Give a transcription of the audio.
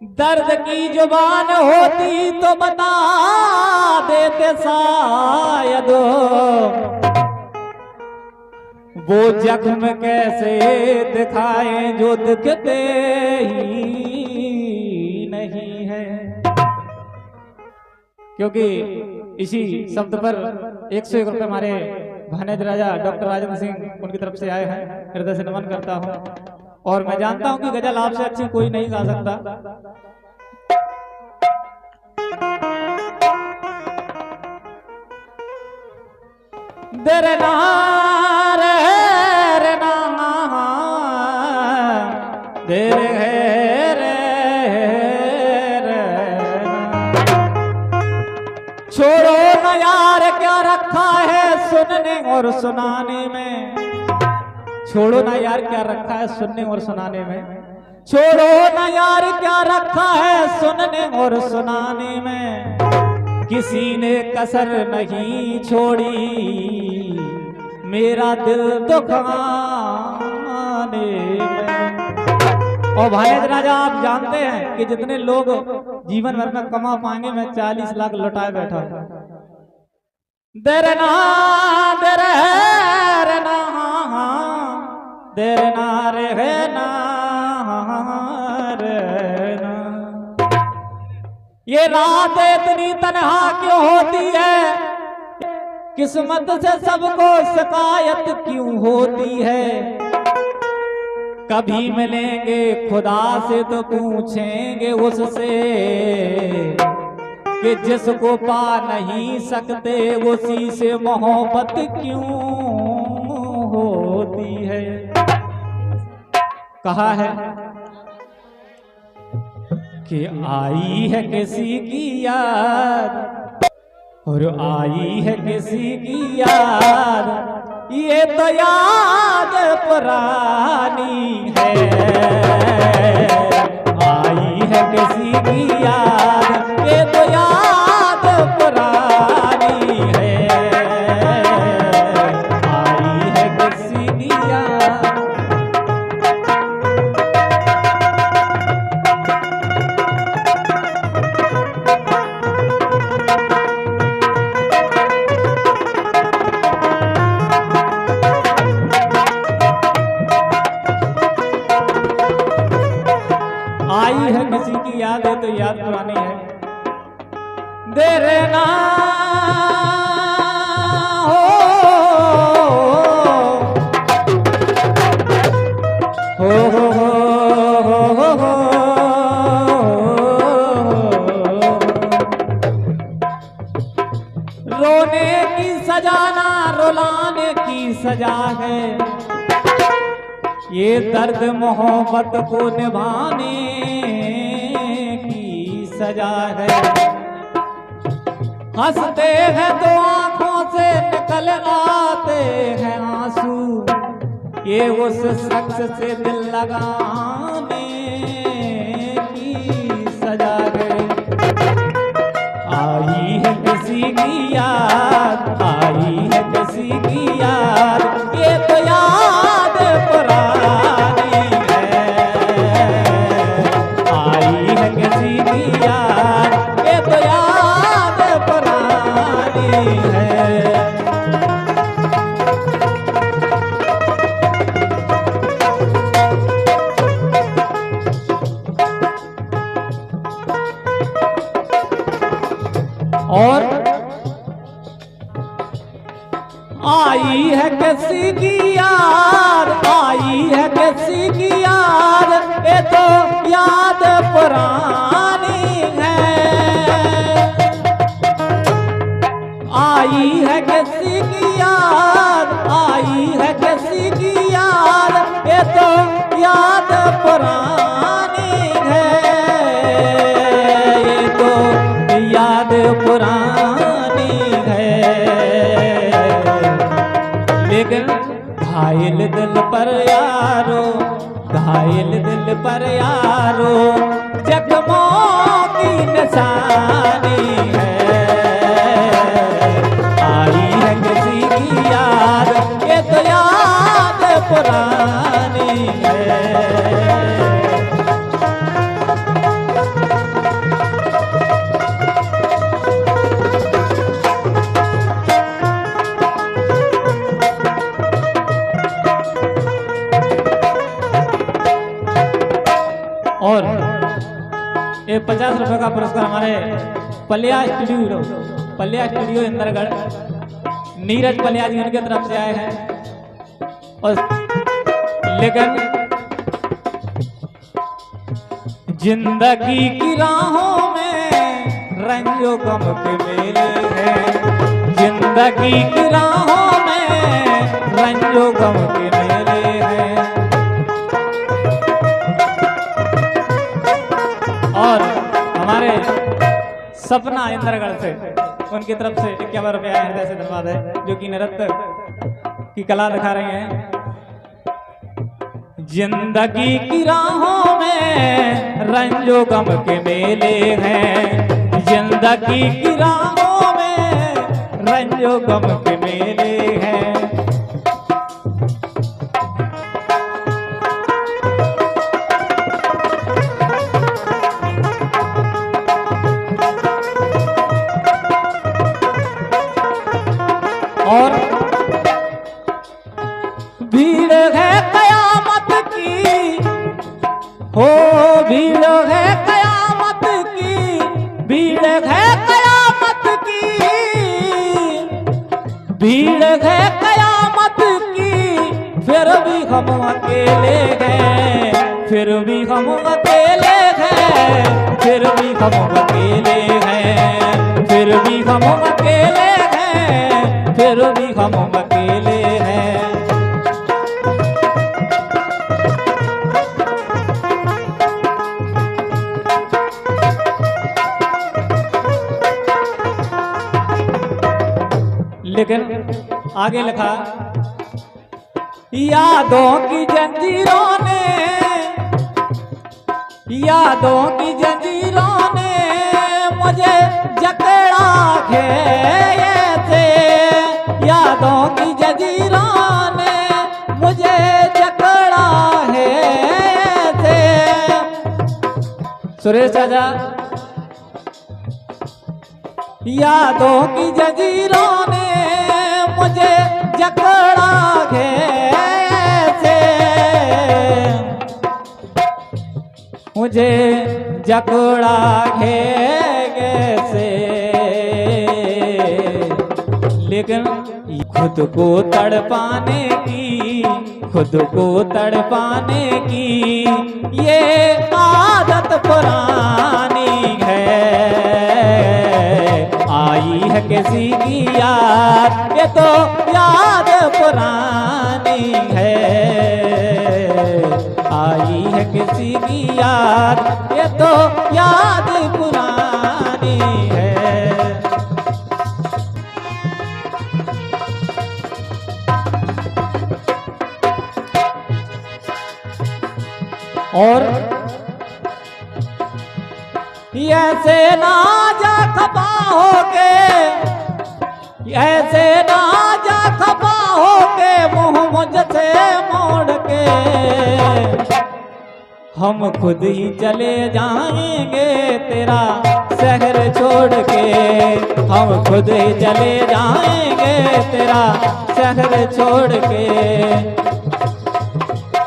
दर्द की जुबान होती तो बता देते शायद वो जख्म कैसे दिखाएं जो दिखते ही नहीं है। क्योंकि इसी शब्द पर 101 रुपये हमारे भानेज राजा डॉक्टर राजेंद्र सिंह उनकी तरफ से आए हैं, हृदय से नमन करता हूं। और मैं जानता हूं कि गजल आपसे अच्छी कोई नहीं गा सकता। दरना रे ना देर है रे छोड़ो न यार क्या रखा है सुनने और सुनाने में। छोड़ो ना यार क्या रखा है सुनने और सुनाने में। छोड़ो ना यार क्या रखा है सुनने और सुनाने में। किसी ने कसर नहीं छोड़ी मेरा दिल दुखाने में। और भाई राजा आप जानते हैं कि जितने लोग जीवन भर में कमा पाएंगे मैं 40 लाख लौटाए बैठा हूं। देरना देरना देरना रे ना ये रात इतनी तन्हा क्यों होती है। किस्मत से सबको शिकायत क्यों होती है। कभी मिलेंगे खुदा से तो पूछेंगे उससे कि जिसको पा नहीं सकते उसी से मोहब्बत क्यों होती है। कहा है कि आई है किसी की याद और आई है किसी की याद ये तो याद पुरानी है। आई है किसी की याद ये तो याद पुरानी है। आई है किसी की याद। आई है किसी की याद है तो याद पुरानी है। देर ना हो रोने की सजा ना रुलाने की सजा है। ये दर्द मोहब्बत को निभाने की सजा है। हंसते हैं तो आंखों से निकल आते हैं आंसू ये उस शख्स से दिल लगाने की सजा है। आई है किसी की याद आई है किसी की याद ये तो याद पुरानी है। आई है किसी की याद ये तो याद पुरानी है। और आई है किसी की याद आई है किसी की याद ये तो याद पुरानी है। आई है किसी की याद आई है किसी की याद ये तो याद पुरानी है। ये तो याद पुरानी है। लेकिन घायल दिल पर यारो घायल दिल पर यारो जख्मों की निशानी है। आई है किसी की याद ये तो याद पुरानी है। ये 50 रुपए का पुरस्कार हमारे पलिया स्टूडियो इंदरगढ़ नीरज पलिया जी उनके तरफ से आए हैं। और लेकिन जिंदगी की राहों में रंजो गम के मेले हैं, जिंदगी की राहों में रंजो गम के मेले हैं। और हमारे सपना इंदरगढ़ से उनकी तरफ से 51 रुपया हृदय से धन्यवाद है, जो कि नृत्य की कला दिखा रहे हैं। जिंदगी की राहों में रंजो गम के मेले हैं, जिंदगी की राहों में रंजो गम के मेले हैं। और भीड़ है कयामत की, हो भीड़ है कयामत की, भीड़ है कयामत की, भीड़ है कयामत की, फिर भी हम अकेले हैं, फिर भी हम अकेले हैं, फिर भी हम अकेले हैं, फिर भी हम अकेले हैं, फिर भी हम अकेले हैं। लेकिन आगे लिखा, यादों की जंजीरों ने, यादों की जंजीरों ने मुझे जकड़ा ऐसे, यादों की जंजीरों ने मुझे जकड़ा है ऐसे। सुरेश चाचा, यादों की जंजीरों ने मुझे जकड़ा ऐसे, मुझे जकड़ा ऐसे। लेकिन खुद को तड़पाने की, खुद को तड़पाने की ये आदत पुरानी है, आई है किसी की याद, ये तो याद पुरानी है, आई है किसी की याद, ये तो याद पुरानी है। और ऐसे ना जा खपा होके, ऐसे ना जा खपा होके मुँह मुझसे मोड़ के, हम खुद ही चले जाएंगे तेरा शहर छोड़ के, हम खुद ही चले जाएंगे तेरा शहर छोड़ के।